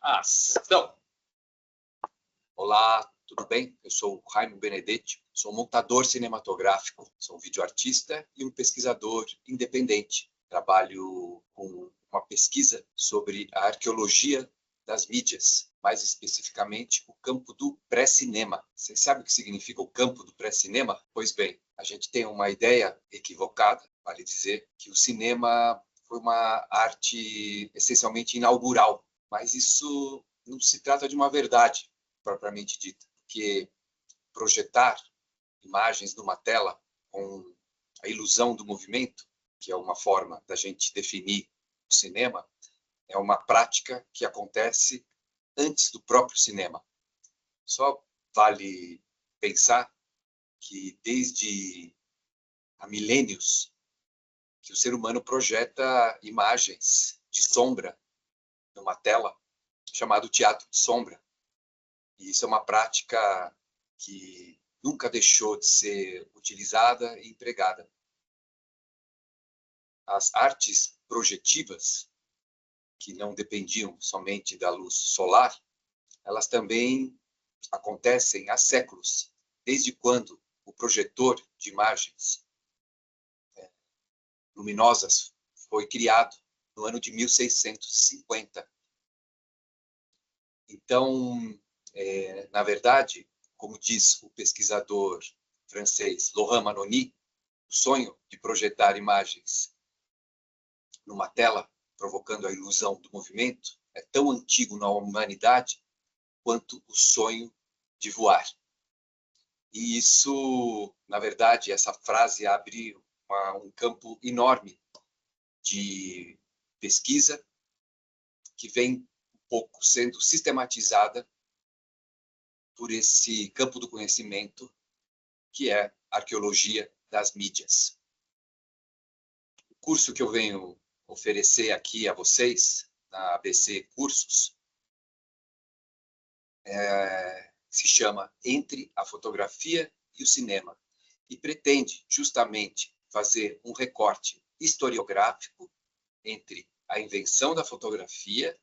Ação! Olá, tudo bem? Eu sou o Raimo Benedetti, sou montador cinematográfico, sou um videoartista e um pesquisador independente. Trabalho com uma pesquisa sobre a arqueologia das mídias, mais especificamente o campo do pré-cinema. Vocês sabem o que significa o campo do pré-cinema? Pois bem, a gente tem uma ideia equivocada, vale dizer, que o cinema foi uma arte essencialmente inaugural, mas isso não se trata de uma verdade propriamente dita, porque projetar imagens numa tela com a ilusão do movimento, que é uma forma da gente definir o cinema, é uma prática que acontece antes do próprio cinema. Só vale pensar que desde há milênios que o ser humano projeta imagens de sombra numa tela, chamado teatro de sombra. E isso é uma prática que nunca deixou de ser utilizada e empregada. As artes projetivas, que não dependiam somente da luz solar, elas também acontecem há séculos, desde quando o projetor de imagens luminosas foi criado no ano de 1650. Então, na verdade, como diz o pesquisador francês Laurent Manoni, o sonho de projetar imagens numa tela, provocando a ilusão do movimento, é tão antigo na humanidade quanto o sonho de voar. E isso, na verdade, essa frase abre um campo enorme de pesquisa que vem um pouco sendo sistematizada por esse campo do conhecimento que é a arqueologia das mídias. O curso que eu venho oferecer aqui a vocês, na ABC Cursos, se chama Entre a Fotografia e o Cinema, e pretende justamente fazer um recorte historiográfico entre a invenção da fotografia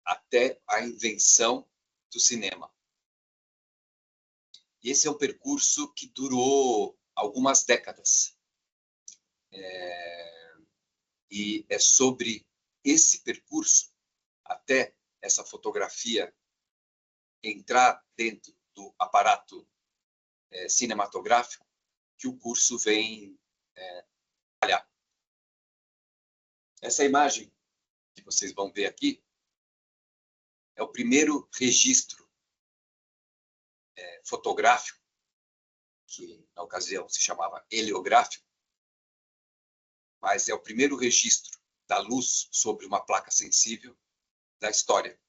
até a invenção do cinema. E esse é um percurso que durou algumas décadas. E é sobre esse percurso, até essa fotografia entrar dentro do aparato cinematográfico, que o curso vem trabalhar. Essa imagem que vocês vão ver aqui é o primeiro registro fotográfico, que na ocasião se chamava heliográfico, mas é o primeiro registro da luz sobre uma placa sensível da história.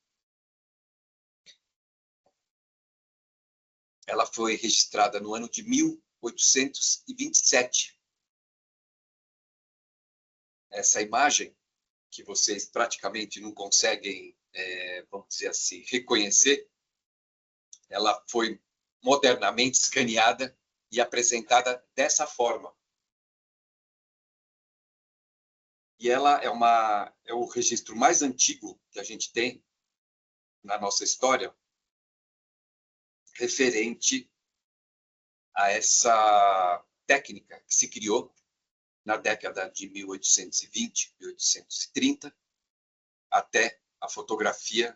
Ela foi registrada no ano de 1827. Essa imagem, que vocês praticamente não conseguem, vamos dizer assim, reconhecer, ela foi modernamente escaneada e apresentada dessa forma. E ela é o registro mais antigo que a gente tem na nossa história referente a essa técnica que se criou na década de 1820, 1830, até a fotografia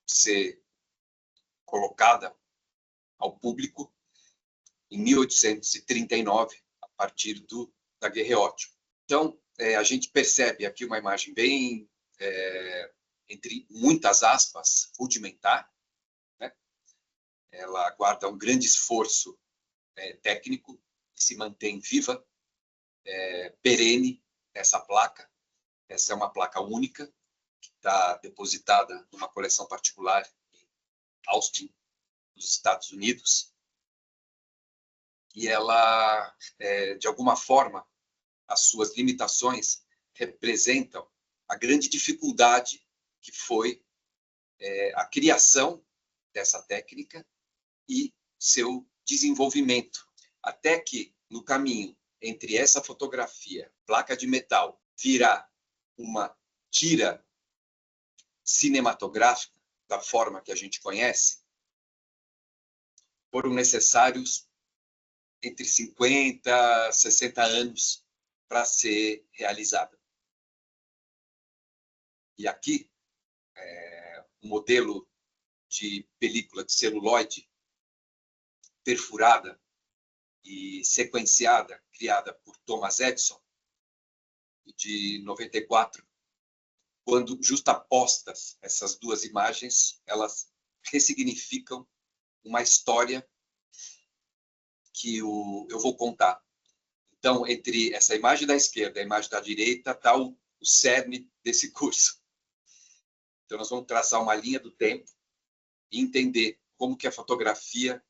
ser colocada ao público em 1839, a partir do daguerreótipo. Então, a gente percebe aqui uma imagem bem, entre muitas aspas, rudimentar, né? Ela guarda um grande esforço técnico e se mantém viva, perene, essa placa. Essa é uma placa única, que está depositada numa coleção particular em Austin, nos Estados Unidos. E ela, de alguma forma, as suas limitações representam a grande dificuldade que foi a criação dessa técnica e seu desenvolvimento. Até que, no caminho entre essa fotografia, placa de metal, virar uma tira cinematográfica, da forma que a gente conhece, foram necessários entre 50 e 60 anos para ser realizada. E aqui, o modelo de película de celuloide perfurada e sequenciada, criada por Thomas Edison, de 94, quando justapostas essas duas imagens, elas ressignificam uma história que eu vou contar. Então, entre essa imagem da esquerda e a imagem da direita, está o cerne desse curso. Então, nós vamos traçar uma linha do tempo e entender como que a fotografia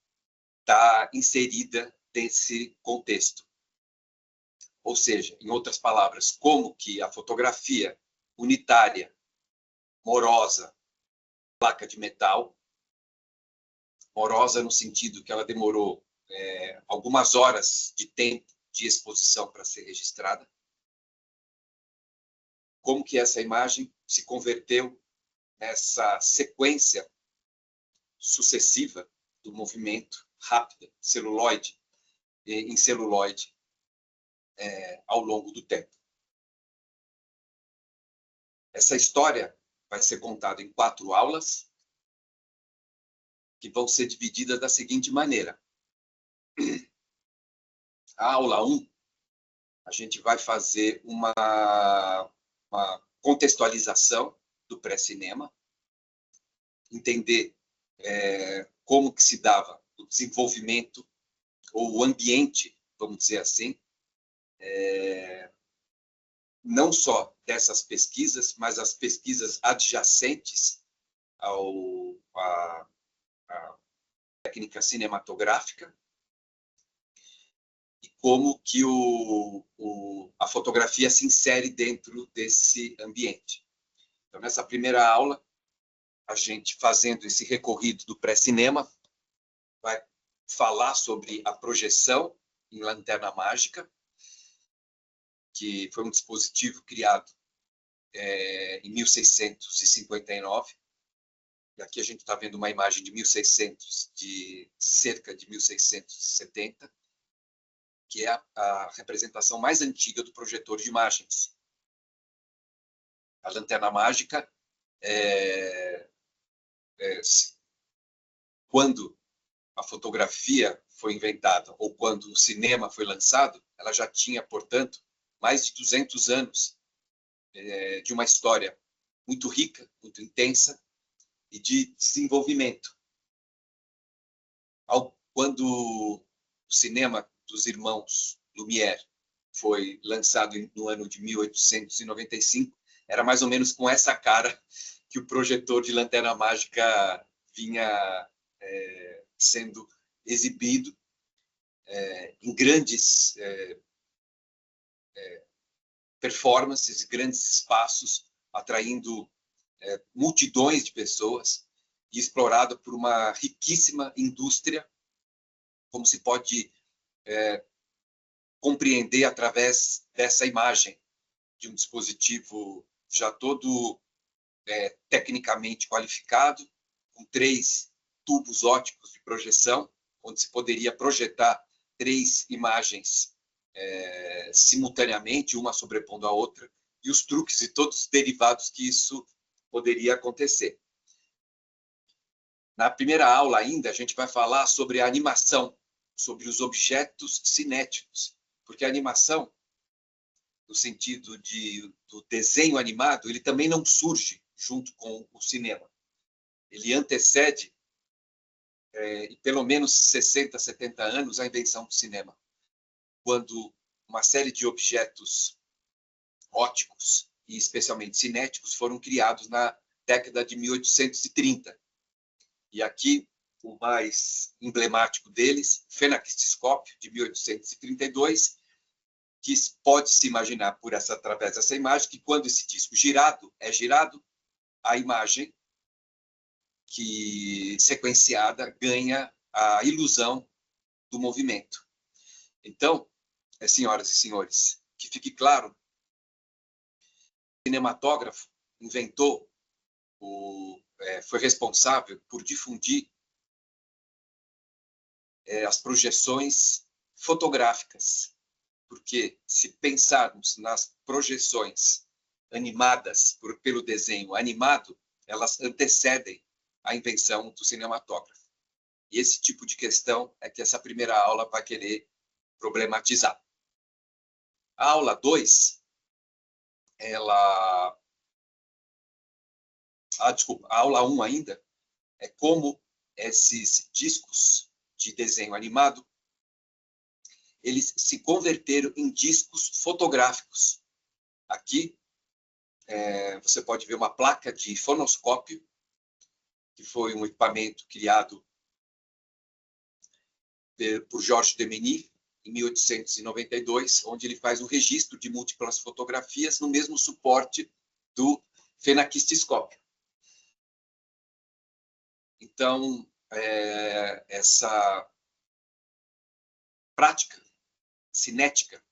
está inserida nesse contexto. Ou seja, em outras palavras, como que a fotografia unitária, morosa, placa de metal, morosa no sentido que ela demorou algumas horas de tempo de exposição para ser registrada, como que essa imagem se converteu nessa sequência sucessiva do movimento rápida, celuloide em celuloide, ao longo do tempo. Essa história vai ser contada em 4 aulas, que vão ser divididas da seguinte maneira. A aula 1, a gente vai fazer uma contextualização do pré-cinema, entender como que se dava o desenvolvimento ou o ambiente, vamos dizer assim, não só dessas pesquisas, mas as pesquisas adjacentes à técnica cinematográfica, e como que a fotografia se insere dentro desse ambiente. Então, nessa primeira aula, a gente, fazendo esse recorrido do pré-cinema, vai falar sobre a projeção em lanterna mágica, que foi um dispositivo criado em 1659. E aqui a gente está vendo uma imagem de cerca de 1670, que é a representação mais antiga do projetor de imagens. A lanterna mágica, quando a fotografia foi inventada, ou quando o cinema foi lançado, ela já tinha, portanto, mais de 200 anos de uma história muito rica, muito intensa, e de desenvolvimento. Quando o cinema dos irmãos Lumière foi lançado no ano de 1895, era mais ou menos com essa cara que o projetor de lanterna mágica vinha sendo exibido em grandes performances, grandes espaços, atraindo multidões de pessoas, e explorado por uma riquíssima indústria, como se pode compreender através dessa imagem de um dispositivo já todo tecnicamente qualificado, com 3 tubos ópticos de projeção, onde se poderia projetar 3 imagens simultaneamente, uma sobrepondo a outra, e os truques e todos os derivados que isso poderia acontecer. Na primeira aula ainda, a gente vai falar sobre a animação, sobre os objetos cinéticos, porque a animação, no sentido do desenho animado, ele também não surge junto com o cinema. Ele antecede, pelo menos 60, 70 anos, a invenção do cinema, quando uma série de objetos ópticos, e especialmente cinéticos, foram criados na década de 1830. E aqui, o mais emblemático deles, o fenakistoscópio, de 1832, que pode-se imaginar através dessa imagem, que quando esse disco é girado, a imagem sequenciada ganha a ilusão do movimento. Então, senhoras e senhores, que fique claro, o cinematógrafo inventou foi responsável por difundir as projeções fotográficas, porque se pensarmos nas projeções animadas pelo desenho animado, elas antecedem a invenção do cinematógrafo. E esse tipo de questão é que essa primeira aula vai querer problematizar. A aula 2, a aula 1 ainda, é como esses discos de desenho animado eles se converteram em discos fotográficos. Aqui, você pode ver uma placa de fonoscópio, que foi um equipamento criado por Georges Demeny, em 1892, onde ele faz o registro de múltiplas fotografias no mesmo suporte do fenaquistoscópio. Então, essa prática cinética,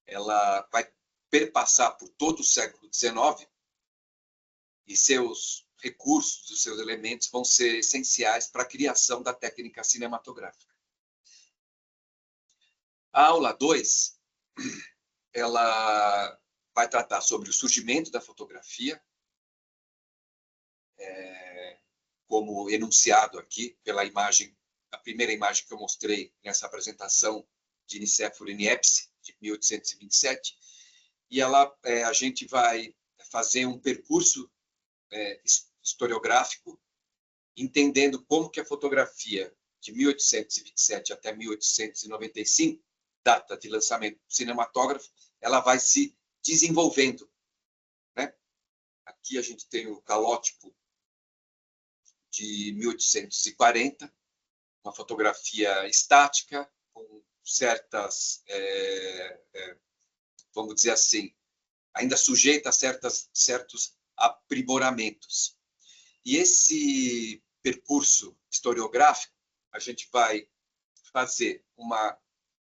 ela vai perpassar por todo o século XIX e seus recursos, os seus elementos vão ser essenciais para a criação da técnica cinematográfica. A aula 2, ela vai tratar sobre o surgimento da fotografia, como enunciado aqui pela imagem, a primeira imagem que eu mostrei nessa apresentação de Nicéforo e Niepce, de 1827, e a gente vai fazer um percurso historiográfico, entendendo como que a fotografia de 1827 até 1895, data de lançamento do cinematógrafo, ela vai se desenvolvendo, né? Aqui a gente tem o calótipo de 1840, uma fotografia estática, com certas, vamos dizer assim, ainda sujeita a certos aprimoramentos. E esse percurso historiográfico, a gente vai fazer uma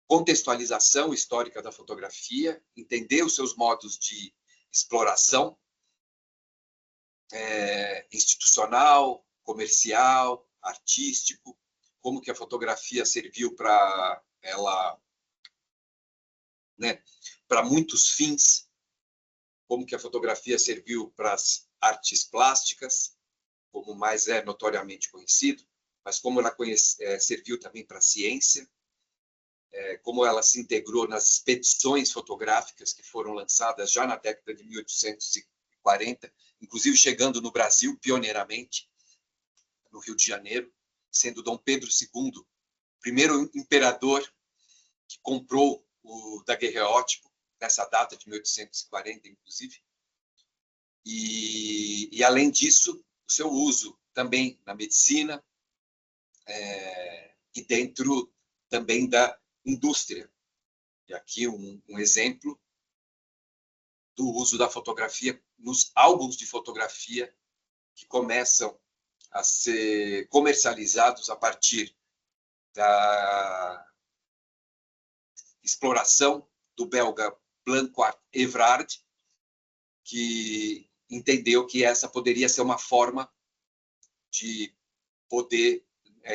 contextualização histórica da fotografia, entender os seus modos de exploração institucional, comercial, artístico, como que a fotografia serviu para ela, né, para muitos fins, como que a fotografia serviu para as artes plásticas, como mais é notoriamente conhecido, mas como ela serviu também para a ciência, como ela se integrou nas expedições fotográficas que foram lançadas já na década de 1840, inclusive chegando no Brasil pioneiramente, no Rio de Janeiro, sendo Dom Pedro II, o primeiro imperador que comprou o daguerreótipo, nessa data de 1840, inclusive. E além disso, o seu uso também na medicina e dentro também da indústria. E aqui um exemplo do uso da fotografia nos álbuns de fotografia que começam a ser comercializados a partir da exploração do belga Blanquart Evrard, que entendeu que essa poderia ser uma forma de poder,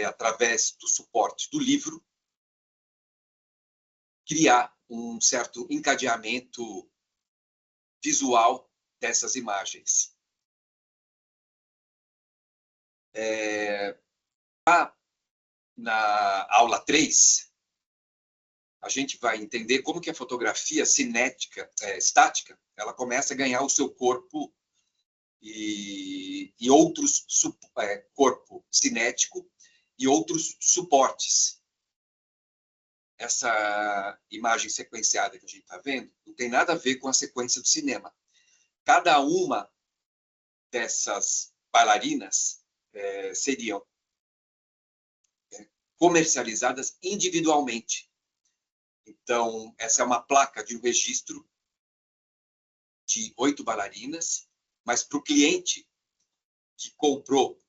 através do suporte do livro, criar um certo encadeamento visual dessas imagens. Na aula 3, a gente vai entender como que a fotografia cinética, estática, ela começa a ganhar o seu corpo e outros, corpo cinético e outros suportes. Essa imagem sequenciada que a gente está vendo não tem nada a ver com a sequência do cinema. Cada uma dessas bailarinas seriam comercializadas individualmente. Então, essa é uma placa de um registro de 8 bailarinas, mas para o cliente que comprou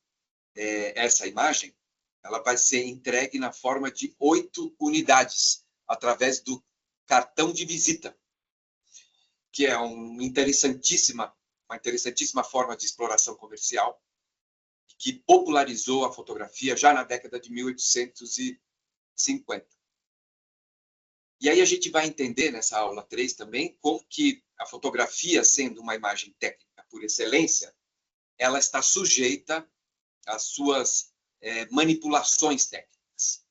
essa imagem, ela vai ser entregue na forma de 8 unidades, através do cartão de visita, que é uma interessantíssima uma interessantíssima forma de exploração comercial, que popularizou a fotografia já na década de 1850. E aí a gente vai entender nessa aula 3 também como que a fotografia, sendo uma imagem técnica por excelência, ela está sujeita às suas manipulações técnicas.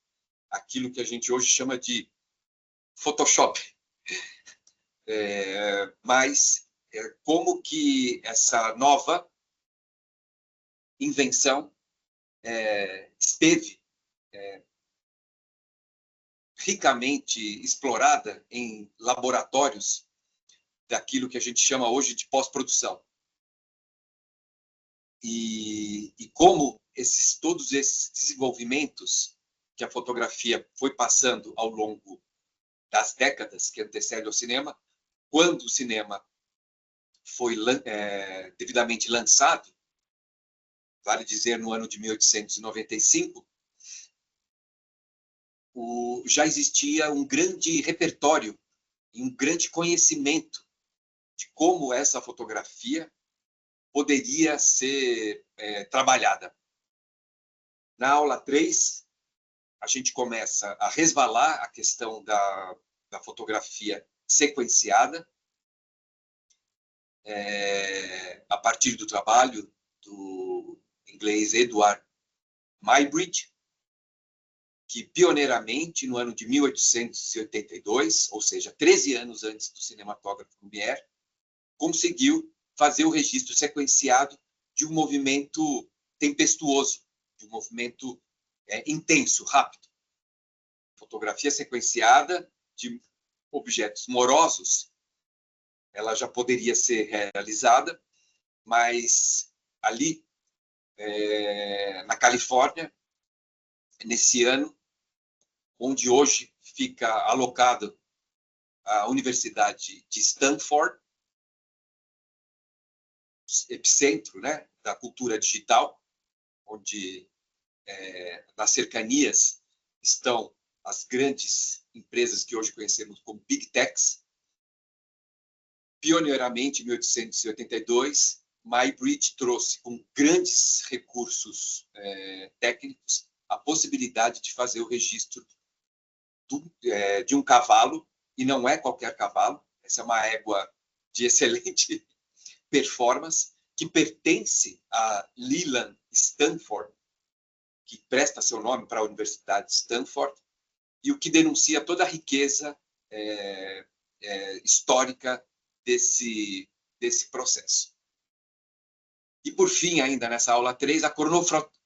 Aquilo que a gente hoje chama de Photoshop. Mas como que essa nova invenção esteve ricamente explorada em laboratórios daquilo que a gente chama hoje de pós-produção. E como todos esses desenvolvimentos que a fotografia foi passando ao longo das décadas que antecedem ao cinema, quando o cinema foi devidamente lançado, vale dizer, no ano de 1895, já existia um grande repertório e um grande conhecimento de como essa fotografia poderia ser trabalhada. Na aula 3, a gente começa a resvalar a questão da fotografia sequenciada, a partir do trabalho do inglês Edward Muybridge, que pioneiramente, no ano de 1882, ou seja, 13 anos antes do cinematógrafo Lumière, conseguiu fazer o registro sequenciado de um movimento tempestuoso, de um movimento intenso, rápido. Fotografia sequenciada de objetos morosos, ela já poderia ser realizada, mas ali, na Califórnia, nesse ano, onde hoje fica alocado a Universidade de Stanford, epicentro, né, da cultura digital, onde nas cercanias estão as grandes empresas que hoje conhecemos como Big Techs. Pioneiramente, em 1882, Muybridge trouxe, com grandes recursos técnicos, a possibilidade de fazer o registro de um cavalo, e não é qualquer cavalo, essa é uma égua de excelente performance, que pertence a Leland Stanford, que presta seu nome para a Universidade de Stanford, e o que denuncia toda a riqueza histórica desse processo. E, por fim, ainda nessa aula 3, a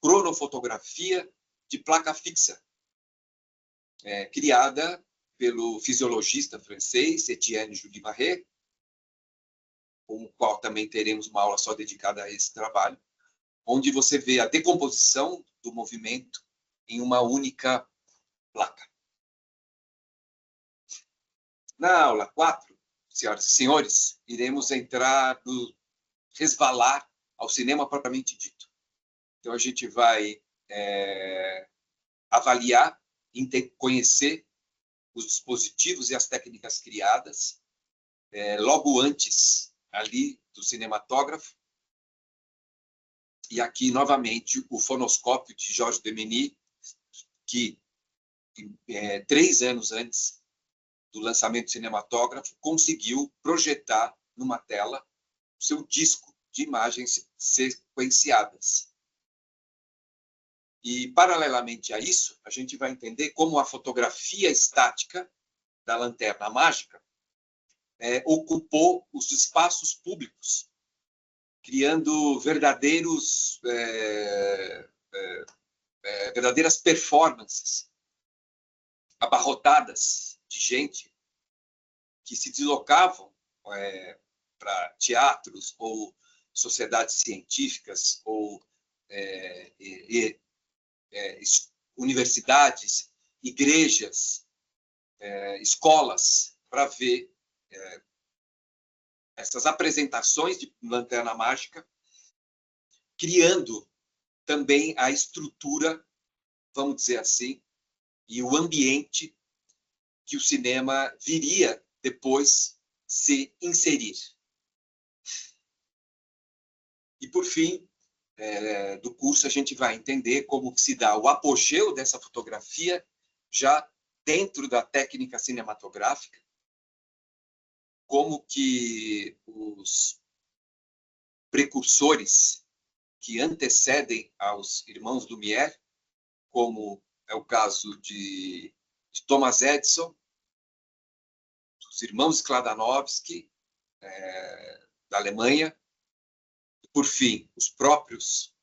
cronofotografia de placa fixa, criada pelo fisiologista francês Etienne Julie Maré, com o qual também teremos uma aula só dedicada a esse trabalho, onde você vê a decomposição do movimento em uma única placa. Na aula 4, senhoras e senhores, iremos resvalar ao cinema propriamente dito. Então, a gente vai avaliar, conhecer os dispositivos e as técnicas criadas logo antes ali do cinematógrafo. E aqui, novamente, o fonoscópio de Georges Demeny, que 3 anos antes do lançamento do cinematógrafo, conseguiu projetar numa tela o seu disco de imagens sequenciadas. E, paralelamente a isso, a gente vai entender como a fotografia estática da lanterna mágica ocupou os espaços públicos, criando verdadeiras performances abarrotadas de gente que se deslocavam para teatros ou sociedades científicas ou universidades, igrejas, escolas, para ver essas apresentações de lanterna mágica, criando também a estrutura, vamos dizer assim, e o ambiente que o cinema viria depois se inserir. E, por fim, do curso, a gente vai entender como que se dá o apogeu dessa fotografia já dentro da técnica cinematográfica, como que os precursores que antecedem aos irmãos Lumière, como é o caso de Thomas Edison, dos irmãos Skladanovsky, da Alemanha, e, por fim, os próprios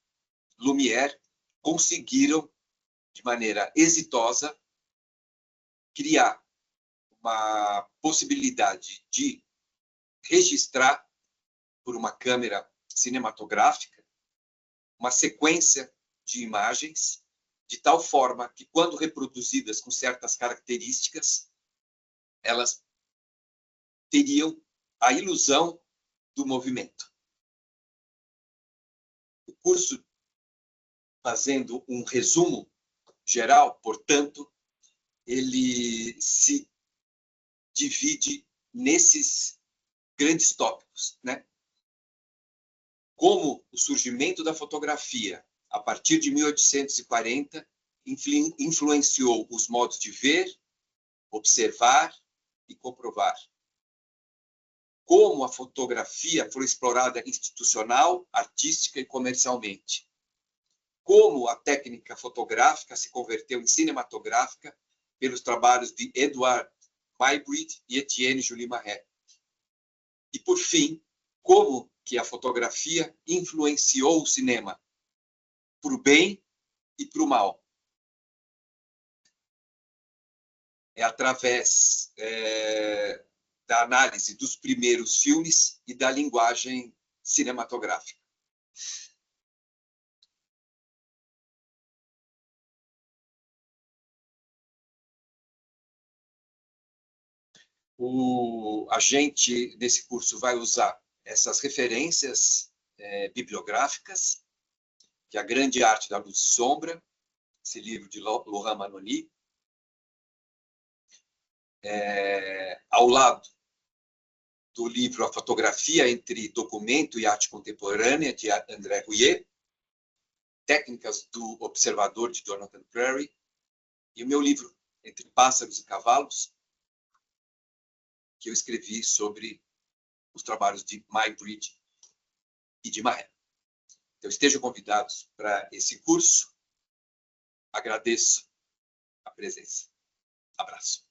Lumière, conseguiram, de maneira exitosa, criar uma possibilidade de registrar, por uma câmera cinematográfica, uma sequência de imagens, de tal forma que, quando reproduzidas com certas características, elas teriam a ilusão do movimento. O curso, fazendo um resumo geral, portanto, ele se divide nesses grandes tópicos, né? Como o surgimento da fotografia, a partir de 1840, influenciou os modos de ver, observar e comprovar. Como a fotografia foi explorada institucional, artística e comercialmente. Como a técnica fotográfica se converteu em cinematográfica pelos trabalhos de Edward Muybridge e Etienne Julie Marais. E, por fim, como que a fotografia influenciou o cinema para o bem e para o mal. É através da análise dos primeiros filmes e da linguagem cinematográfica. A gente, nesse curso, vai usar essas referências bibliográficas, que é A Grande Arte da Luz e Sombra, esse livro de Laurent Manoni. Ao lado do livro A Fotografia entre Documento e Arte Contemporânea, de André Rouillet, Técnicas do Observador, de Jonathan Prairie, e o meu livro Entre Pássaros e Cavalos, que eu escrevi sobre os trabalhos de Muybridge e de Marais. Então, estejam convidados para esse curso. Agradeço a presença. Abraço.